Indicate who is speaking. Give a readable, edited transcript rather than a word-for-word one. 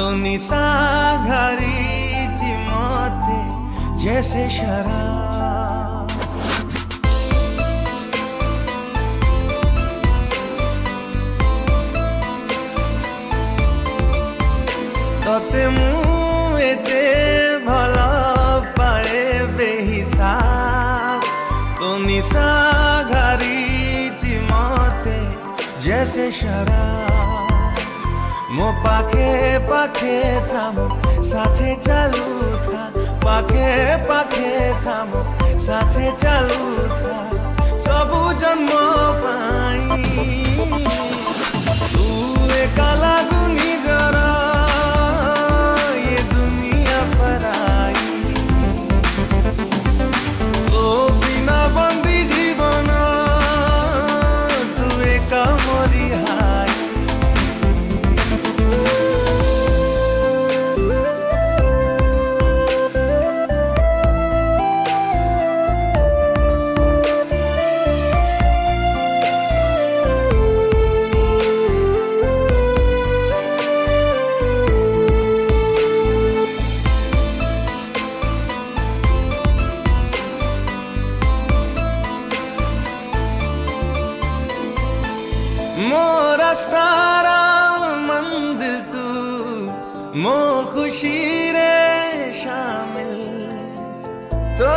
Speaker 1: तो निसाधारी चिमोते जैसे शराब। तोते मुँह एते भला पाए बेहिसाब, तो निसाधारी चिमोते जैसे शराब। मो पाखे पाखे था मो साथे चालू था, पाखे पाखे था मो साथे चालू था सबु जन्म पाई। तू एका लागुनी जरा ये दुनिया पर आई, तो बिना बंदी जीवन तू एका मोरी हाई। मो रास्तारा मंजिल तू, मो खुशी रे शामिल, तो